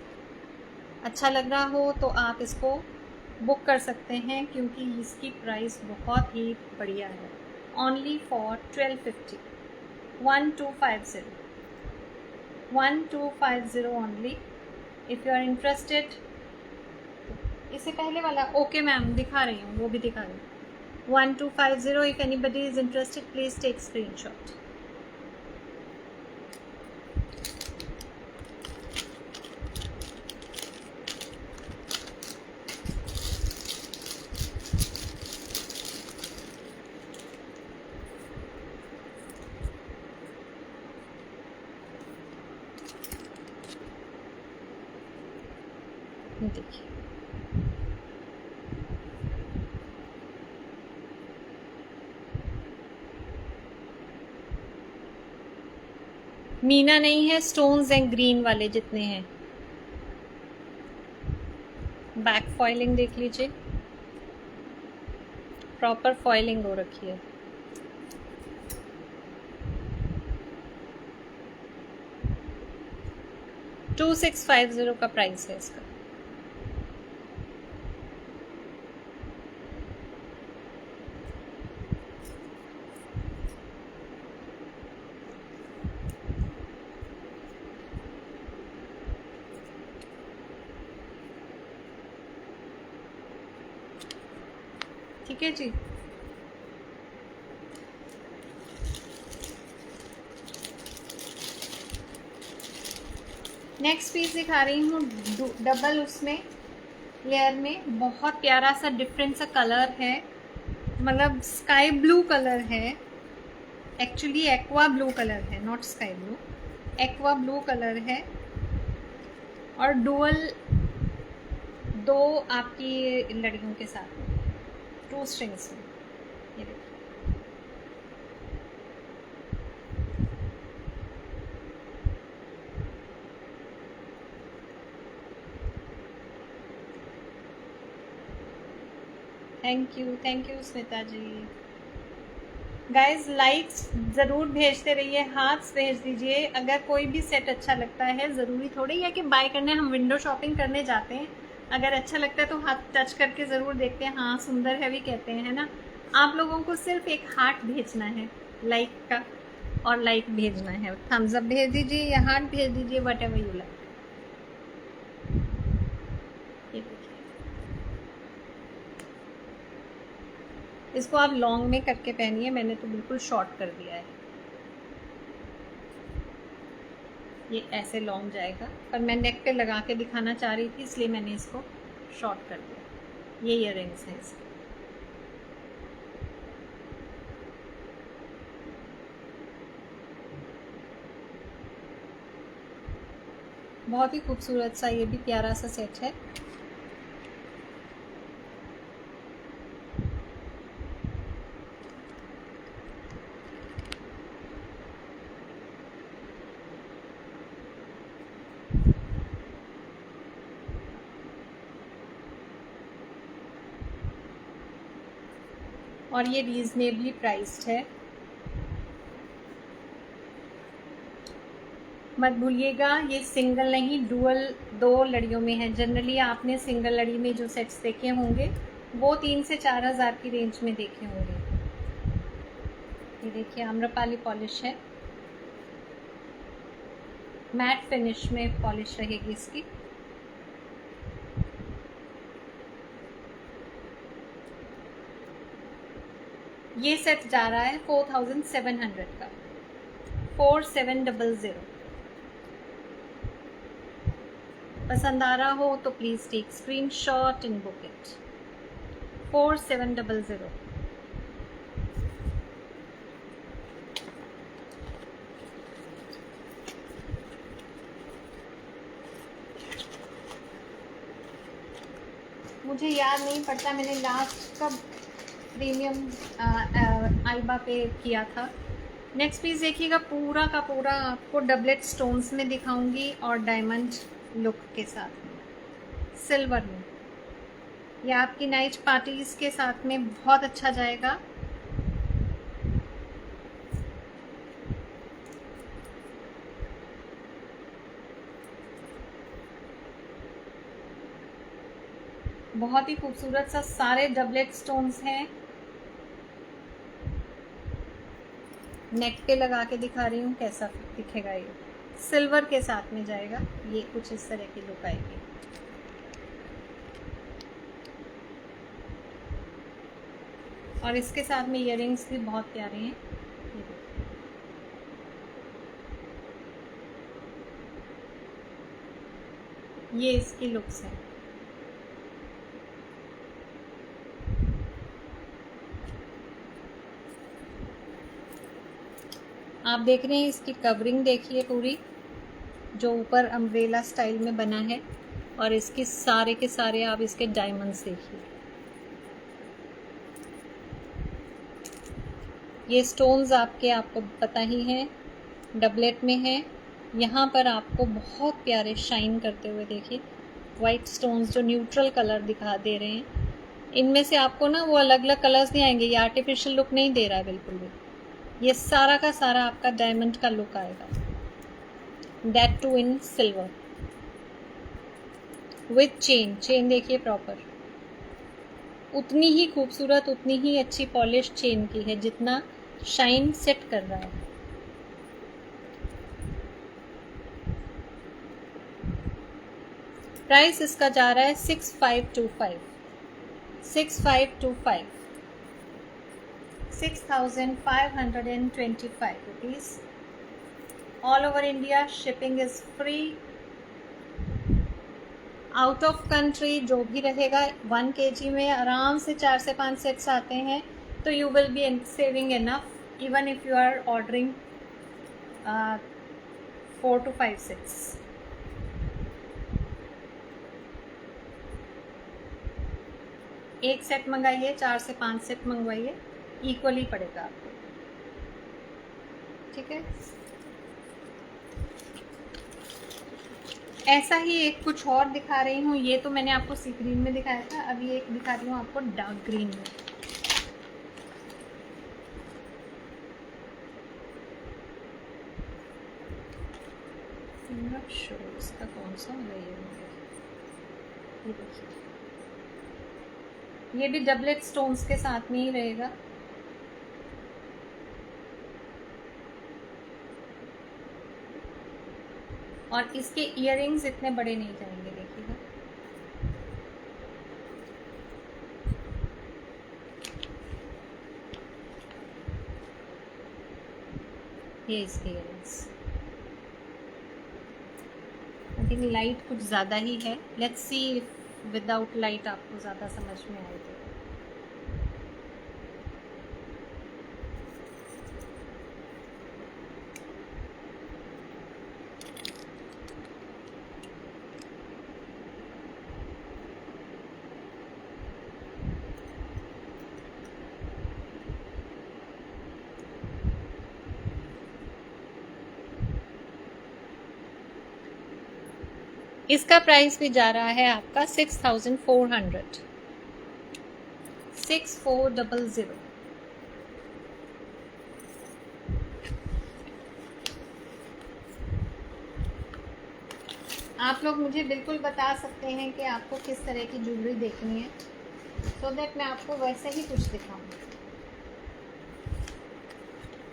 अच्छा लग रहा हो तो आप इसको बुक कर सकते हैं क्योंकि इसकी प्राइस बहुत ही बढ़िया है। Only for 1250, 1250, 1250 only. If you are interested. इससे पहले वाला ओके मैम दिखा रही हूँ, वो भी दिखा रही हूँ। 1250। If anybody is interested please take screenshot. देखिए मीना नहीं है, स्टोन्स हैं ग्रीन वाले जितने हैं। बैक फॉइलिंग देख लीजिए, प्रॉपर फॉइलिंग हो रखी है। $2650 का प्राइस है इसका। ठीक है जी। नेक्स्ट पीस दिखा रही हूँ डबल उसमें लेयर में, बहुत प्यारा सा डिफरेंट सा कलर है, मतलब स्काई ब्लू कलर है। एक्चुअली एक्वा ब्लू कलर है, not sky blue, aqua blue colour है। और डुअल दो आपकी लड़कियों के साथ में 2 स्ट्रिंग्स में, ये देखिए। Thank you Smita ji. Guys likes ज़रूर भेजते रहिए, हाथ भेज दीजिए। अगर कोई भी सेट अच्छा लगता है, ज़रूरी थोड़ी है कि बाय करने, हम विंडो शॉपिंग करने जाते हैं, अगर अच्छा लगता है तो हाथ टच करके ज़रूर देखते हैं, हाँ सुंदर है भी कहते हैं, है ना। आप लोगों को सिर्फ एक हार्ट भेजना है लाइक का, और लाइक भेजना है, थम्स अप भेज दीजिए या हार्ट भेज दीजिए, वट एवर यू लाइक। इसको आप लॉन्ग में करके पहनिए, मैंने तो बिल्कुल शॉर्ट कर दिया है। ये ऐसे लॉन्ग जाएगा, पर मैं नेक पे लगा के दिखाना चाह रही थी इसलिए मैंने इसको शॉर्ट कर दिया। ये इयररिंग्स हैं इसके। बहुत ही खूबसूरत सा ये भी प्यारा सा सेट है। और ये रीजनेबली प्राइस्ड है। मत भूलिएगा ये सिंगल नहीं, डुअल 2 लड़ियों में है। जनरली आपने सिंगल लड़ी में जो सेट्स देखे होंगे वो 3 से 4 हज़ार की रेंज में देखे होंगे। ये देखिए आम्रपाली पॉलिश है, मैट फिनिश में पॉलिश रहेगी इसकी। ये सेट जा रहा है 4700 का, 4700। पसंद आ रहा हो तो please take screenshot and book it. 4700। मुझे याद नहीं पड़ता मैंने लास्ट कब प्रीमियम आइबा पे किया था। नेक्स्ट पीस देखिएगा, पूरा का पूरा आपको डबलेट स्टोन्स में दिखाऊंगी और डायमंड लुक के साथ सिल्वर में। ये आपकी नाइट पार्टीज के साथ में बहुत अच्छा जाएगा। बहुत ही खूबसूरत सा सारे डबलेट स्टोन्स हैं। नेक पे लगा के दिखा रही हूँ कैसा दिखेगा। ये सिल्वर के साथ में जाएगा। ये कुछ इस तरह की लुक आएगी। और इसके साथ में इयररिंग्स भी बहुत प्यारे हैं। ये इसकी लुक्स है। आप देख रहे हैं इसकी कवरिंग, देखिए पूरी जो ऊपर अम्ब्रेला स्टाइल में बना है। और इसके सारे के सारे आप इसके डायमंड्स देखिए। ये स्टोन्स आपको पता ही हैं, डबलेट में है। यहाँ पर आपको बहुत प्यारे शाइन करते हुए देखिए वाइट स्टोन्स जो न्यूट्रल कलर दिखा दे रहे हैं। इनमें से आपको ना वो अलग अलग कलर्स नहीं आएंगे, ये आर्टिफिशियल लुक नहीं दे रहा है बिल्कुल भी। ये सारा का सारा आपका डायमंड का लुक आएगा, that too in silver with chain देखिए प्रॉपर, उतनी ही खूबसूरत, उतनी ही अच्छी पॉलिश चेन की है जितना शाइन सेट कर रहा है। प्राइस इसका जा रहा है 6525 6,525 rupees. All over India shipping is free. Out of country जो भी रहेगा 1 kg में आराम से 4 से 5 सेट्स आते हैं, तो you will be saving enough even if you are ordering 4 to 5 sets. एक सेट मंगाइए, 4 से 5 सेट मंगवाइए, इक्वली पड़ेगा आपको। ठीक है, ऐसा ही एक कुछ और दिखा रही हूँ। ये तो मैंने आपको सी ग्रीन में दिखाया था, अभी एक दिखा रही हूँ आपको डार्क ग्रीन में। इसका कौन सा वाला ये देखिए, ये भी डबलेट स्टोन्स के साथ में ही रहेगा। और इसके इयररिंग्स इतने बड़े नहीं जाएंगे, देखिएगा। ये इसके इयररिंग्स आई थिंक लाइट कुछ ज़्यादा ही है। लेट्स सी विदाउट लाइट आपको ज़्यादा समझ में आएगी। इसका प्राइस भी जा रहा है आपका 6400 6400। आप लोग मुझे बिल्कुल बता सकते हैं कि आपको किस तरह की ज्वेलरी देखनी है, सो दैट मैं आपको वैसे ही कुछ दिखाऊं।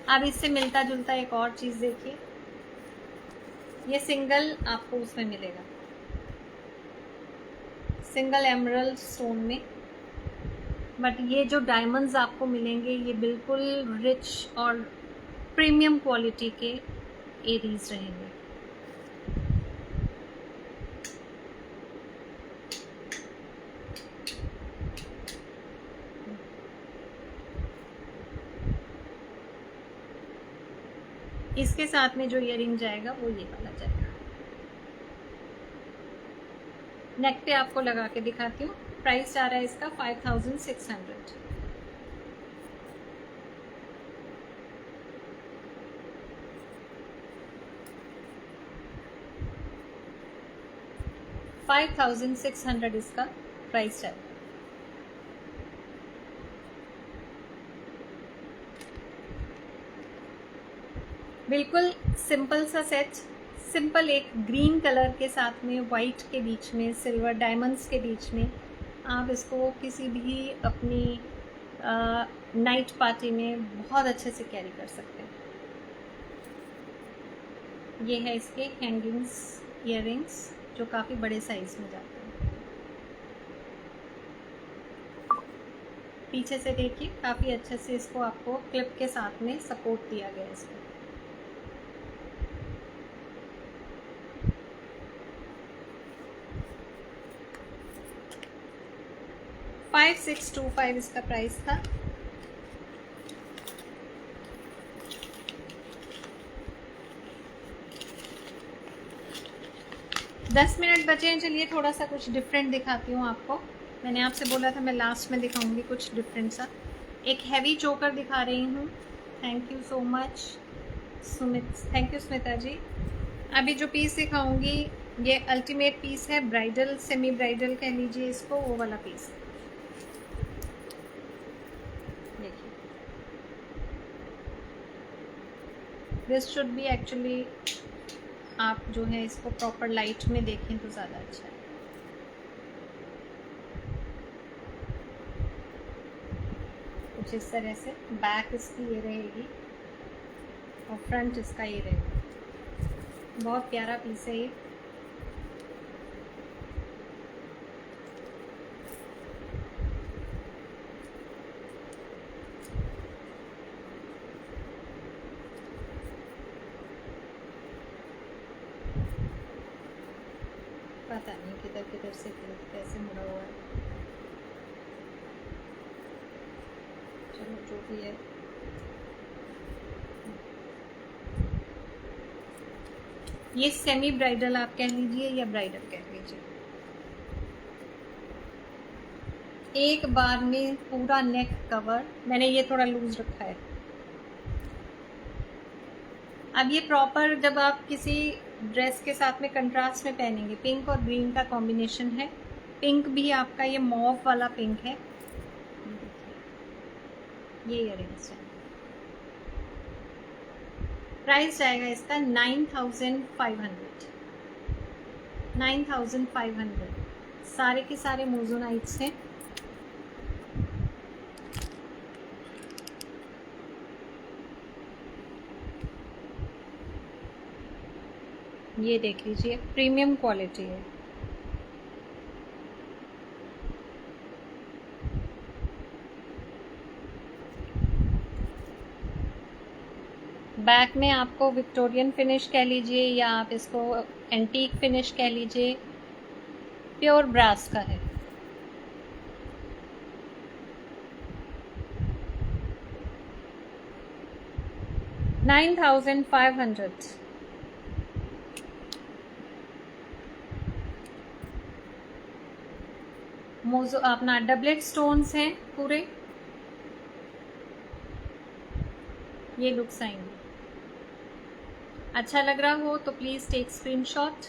अब इससे मिलता जुलता एक और चीज़ देखिए, ये सिंगल आपको उसमें मिलेगा, सिंगल एमरल्ड स्टोन में। बट ये जो डायमंड्स आपको मिलेंगे ये बिल्कुल रिच और प्रीमियम क्वालिटी के एरीज रहेंगे। इसके साथ में जो इयररिंग जाएगा वो ये वाला जाएगा। नेक पे आपको लगा के दिखाती हूँ। प्राइस जा रहा है इसका 5600। 5600 इसका प्राइस है। बिल्कुल सिंपल सा सेट, सिंपल एक ग्रीन कलर के साथ में वाइट के बीच में सिल्वर डायमंड्स के बीच में आप इसको किसी भी अपनी नाइट पार्टी में बहुत अच्छे से कैरी कर सकते हैं। ये है इसके हैंगिंग्स इयररिंग्स जो काफ़ी बड़े साइज में जाते हैं। पीछे से देखिए काफ़ी अच्छे से इसको आपको क्लिप के साथ में सपोर्ट दिया गया है इसको। $5625 इसका प्राइस था। दस मिनट बचे हैं, चलिए थोड़ा सा कुछ डिफरेंट दिखाती हूँ आपको। मैंने आपसे बोला था मैं लास्ट में दिखाऊंगी कुछ डिफरेंट सा। एक हैवी चोकर दिखा रही हूँ। Thank you so much Sumit, thank you Smita ji. अभी जो पीस दिखाऊंगी ये अल्टीमेट पीस है, ब्राइडल सेमी ब्राइडल कह लीजिए इसको, वो वाला पीस है। देखिए दिस शुड बी एक्चुअली, आप जो है इसको प्रॉपर लाइट में देखें तो ज़्यादा अच्छा है। कुछ इस तरह से बैक इसकी ये रहेगी और फ्रंट इसका ये रहेगा। बहुत प्यारा पीस है ये। पता नहीं किधर किधर से कैसे मुड़ा हुआ है, चलो जो भी है। ये सेमी ब्राइडल आप कह लीजिए या ब्राइडल कह लीजिए। एक बार में पूरा नेक कवर, मैंने ये थोड़ा लूज रखा है। अब ये प्रॉपर जब आप किसी ड्रेस के साथ में कंट्रास्ट में पहनेंगे, पिंक और ग्रीन का कॉम्बिनेशन है। पिंक भी आपका ये मॉव वाला पिंक है। ये इयररिंग्स है। प्राइस जाएगा इसका 9500। 9500 सारे के सारे मोजोनाइट्स हैं। ये देख लीजिए प्रीमियम क्वालिटी है। बैक में आपको विक्टोरियन फिनिश कह लीजिए या आप इसको एंटीक फिनिश कह लीजिए, प्योर ब्रास का है। $9500। मोजो अपना डबलेट स्टोन्स हैं पूरे, ये लुक्स आएंगे। अच्छा लग रहा हो तो प्लीज टेक स्क्रीनशॉट।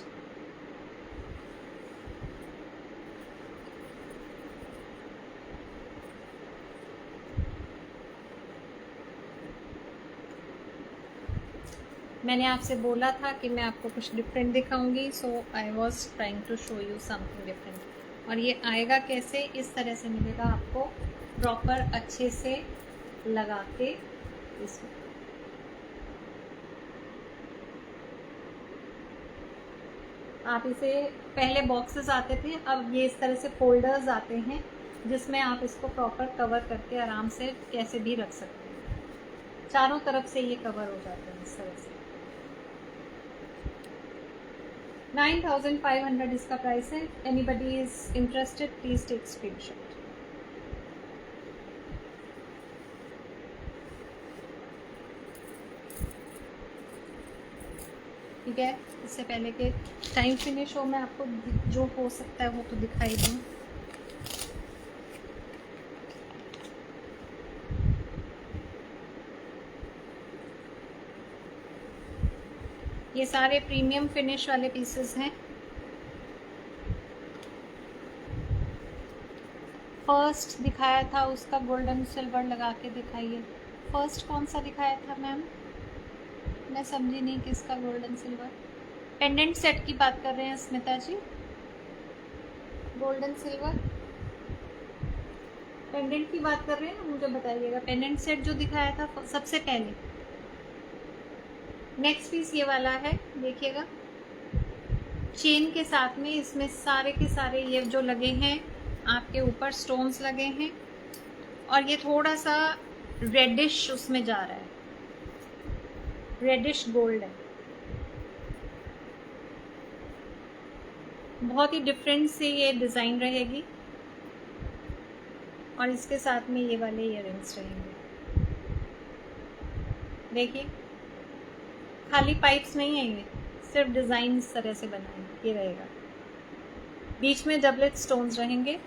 मैंने आपसे बोला था कि मैं आपको कुछ डिफरेंट दिखाऊंगी, so I was trying to show you something different. और ये आएगा कैसे, इस तरह से मिलेगा आपको प्रॉपर अच्छे से लगा के। इसमें आप इसे, पहले बॉक्सेस आते थे, अब ये इस तरह से फोल्डर्स आते हैं जिसमें आप इसको प्रॉपर कवर करके आराम से कैसे भी रख सकते हैं। चारों तरफ से ये कवर हो जाता है इस तरह से। 9500 इसका प्राइस है। Anybody is interested please take screenshot. ठीक है, इससे पहले कि टाइम फिनिश हो मैं आपको जो हो सकता है वो तो दिखाई दूँ। ये सारे प्रीमियम फिनिश वाले पीसेस हैं। फर्स्ट दिखाया था उसका गोल्डन सिल्वर लगा के दिखाइए। फर्स्ट कौन सा दिखाया था मैम? मैं समझी नहीं किसका गोल्डन सिल्वर। पेंडेंट सेट की बात कर रहे हैं स्मिता जी। गोल्डन सिल्वर पेंडेंट की बात कर रहे हैं ना, मुझे बताइएगा। पेंडेंट सेट जो दिखाया था सबसे पहले। नेक्स्ट पीस ये वाला है, देखिएगा चेन के साथ में। इसमें सारे के सारे ये जो लगे हैं आपके ऊपर स्टोन्स लगे हैं, और ये थोड़ा सा रेडिश उसमें जा रहा है, रेडिश गोल्ड है। बहुत ही डिफरेंट से ये डिज़ाइन रहेगी, और इसके साथ में ये वाले इयररिंग्स रहेंगे। देखिए खाली पाइप्स नहीं आएंगे, सिर्फ डिज़ाइन इस तरह से बनाएंगे। ये रहेगा, बीच में डबलेट स्टोन्स रहेंगे।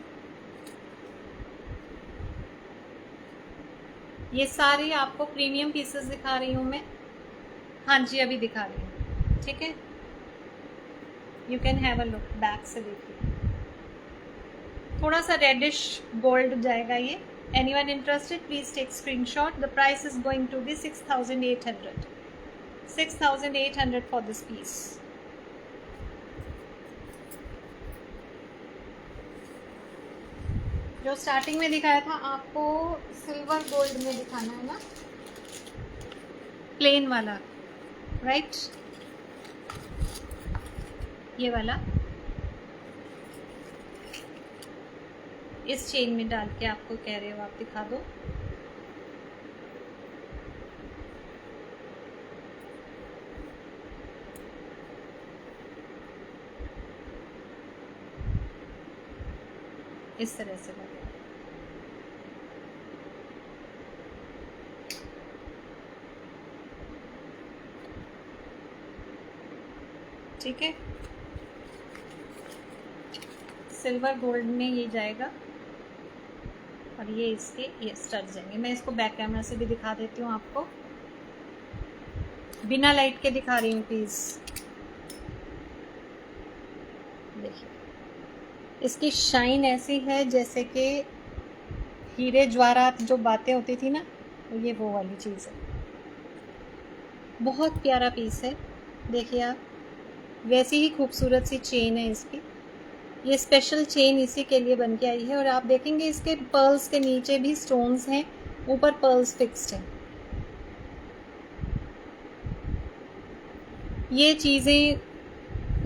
ये सारे आपको प्रीमियम पीसेस दिखा रही हूँ मैं। हाँ जी अभी दिखा रही हूँ, ठीक है। You can have a look, back से देखिए। थोड़ा सा रेडिश गोल्ड जाएगा ये। Anyone interested please take screenshot. The price is going to be 6,800 6,800 for this piece. जो स्टार्टिंग में दिखाया था आपको सिल्वर गोल्ड में दिखाना है ना, प्लेन वाला, राइट? ये वाला इस चेन में डाल के आपको कह रहे हो आप दिखा दो। इस तरह से लगे, ठीक है। सिल्वर गोल्ड में ये जाएगा, और ये इसके ये स्टड जाएंगे। मैं इसको बैक कैमरा से भी दिखा देती हूँ आपको, बिना लाइट के दिखा रही हूँ प्लीज। देखिए इसकी शाइन ऐसी है जैसे कि हीरे ज्वारात जो बातें होती थी ना, तो ये वो वाली चीज़ है। बहुत प्यारा पीस है, देखिए आप। वैसी ही खूबसूरत सी चेन है इसकी। ये स्पेशल चेन इसी के लिए बन के आई है, और आप देखेंगे इसके पर्ल्स के नीचे भी स्टोन्स हैं, ऊपर पर्ल्स फिक्स्ड हैं। ये चीज़ें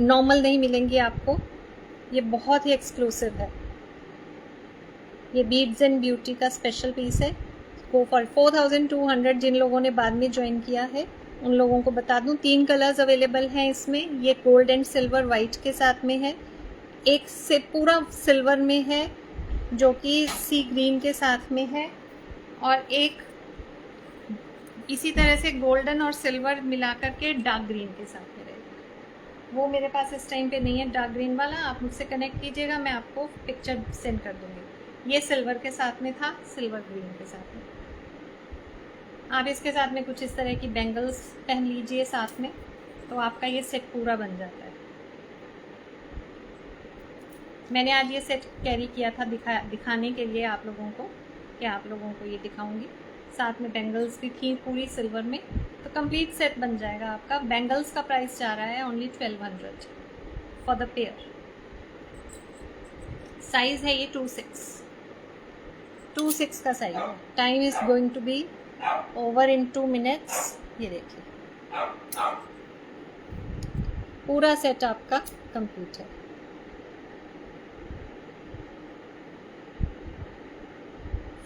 नॉर्मल नहीं मिलेंगी आपको, ये बहुत ही एक्सक्लूसिव है। ये बीड्स एंड ब्यूटी का स्पेशल पीस है। Go for 4,200। जिन लोगों ने बाद में ज्वाइन किया है उन लोगों को बता दूं 3 कलर्स अवेलेबल हैं इसमें। ये गोल्ड एंड सिल्वर वाइट के साथ में है, एक से पूरा सिल्वर में है जो कि सी ग्रीन के साथ में है, और एक इसी तरह से गोल्डन और सिल्वर मिला करके डार्क ग्रीन के साथ में रहेगा। वो मेरे पास इस टाइम पे नहीं है डार्क ग्रीन वाला, आप मुझसे कनेक्ट कीजिएगा, मैं आपको पिक्चर सेंड कर दूंगी। ये सिल्वर के साथ में था, सिल्वर ग्रीन के साथ में। आप इसके साथ में कुछ इस तरह की बैंगल्स पहन लीजिए साथ में, तो आपका ये सेट पूरा बन जाता है। मैंने आज ये सेट कैरी किया था दिखाने के लिए आप लोगों को, कि आप लोगों को ये दिखाऊंगी। साथ में बैंगल्स भी थी पूरी सिल्वर में, तो कंप्लीट सेट बन जाएगा आपका। बैंगल्स का प्राइस जा रहा है only 1,200 for the pair. Size है ये 2.6 का साइज है। Time is going to be over in 2 minutes. ये देखिए पूरा सेट आपका कंप्लीट है।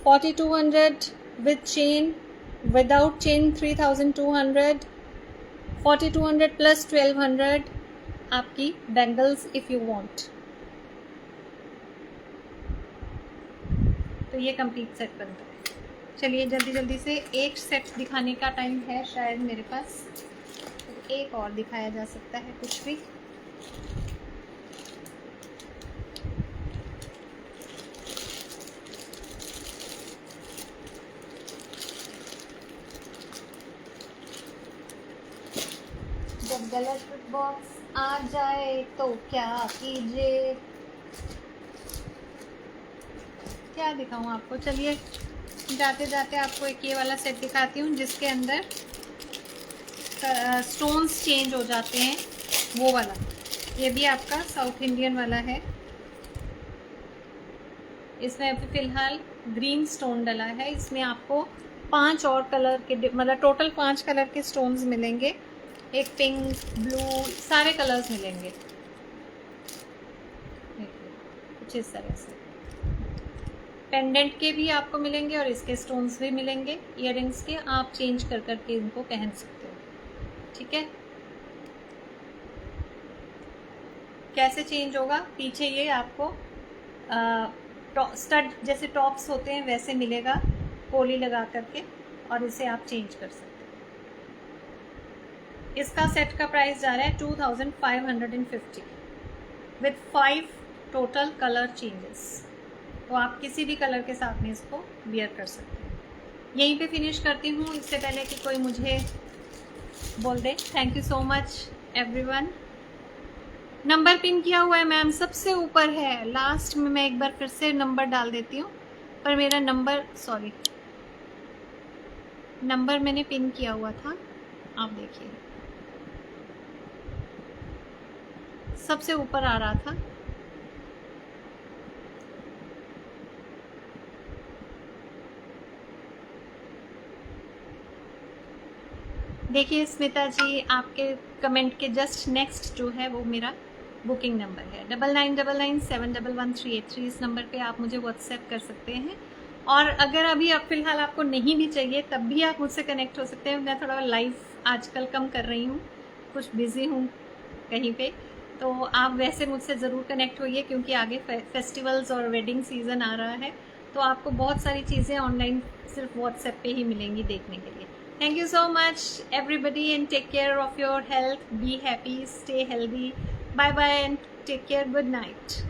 $4,200 with chain, without chain 3,200, 4,200 plus 1,200 आपकी बैंगल्स इफ यू वांट। तो ये कंप्लीट सेट बनता है। चलिए जल्दी जल्दी से एक सेट दिखाने का टाइम है शायद मेरे पास, तो एक और दिखाया जा सकता है कुछ भी। जब गलत बॉक्स आ जाए तो क्या कीजिए। क्या दिखाऊं आपको, चलिए जाते जाते आपको एक ये वाला सेट दिखाती हूँ जिसके अंदर स्टोन्स चेंज हो जाते हैं, वो वाला। ये भी आपका साउथ इंडियन वाला है। इसमें अभी फिलहाल ग्रीन स्टोन डला है। इसमें आपको 5 और कलर के, मतलब टोटल 5 कलर के स्टोन्स मिलेंगे। एक पिंक, ब्लू, सारे कलर्स मिलेंगे। कुछ इस तरह से पेंडेंट के भी आपको मिलेंगे और इसके स्टोन्स भी मिलेंगे। इयररिंग्स के आप चेंज कर करके इनको पहन सकते हो, ठीक है। कैसे चेंज होगा, पीछे ये आपको स्टड जैसे टॉप्स होते हैं वैसे मिलेगा, पोली लगा करके, और इसे आप चेंज कर सकते हैं। इसका सेट का प्राइस जा रहा है 2550 विथ 5 टोटल कलर चेंजेस। तो आप किसी भी कलर के साथ में इसको वियर कर सकते हैं। यहीं पे फिनिश करती हूँ, इससे पहले कि कोई मुझे बोल दे। Thank you so much everyone. Number pin किया हुआ है मैम, सबसे ऊपर है। लास्ट में मैं एक बार फिर से नंबर डाल देती हूँ, पर मेरा नंबर, सॉरी, नंबर मैंने पिन किया हुआ था, आप देखिए सबसे ऊपर आ रहा था। देखिए स्मिता जी, आपके कमेंट के जस्ट नेक्स्ट जो है वो मेरा बुकिंग नंबर है 9999711138। इस नंबर पे आप मुझे व्हाट्सएप कर सकते हैं। और अगर अभी आप फिलहाल आपको नहीं भी चाहिए तब भी आप मुझसे कनेक्ट हो सकते हैं। मैं थोड़ा लाइव आजकल कम कर रही हूँ, कुछ बिजी हूँ कहीं पे, तो आप वैसे मुझसे ज़रूर कनेक्ट होइए, क्योंकि आगे फेस्टिवल्स और वेडिंग सीज़न आ रहा है, तो आपको बहुत सारी चीज़ें ऑनलाइन सिर्फ व्हाट्सएप पे ही मिलेंगी देखने के लिए। Thank you so much everybody, and take care of your health. Be happy, stay healthy. Bye bye and take care. Good night.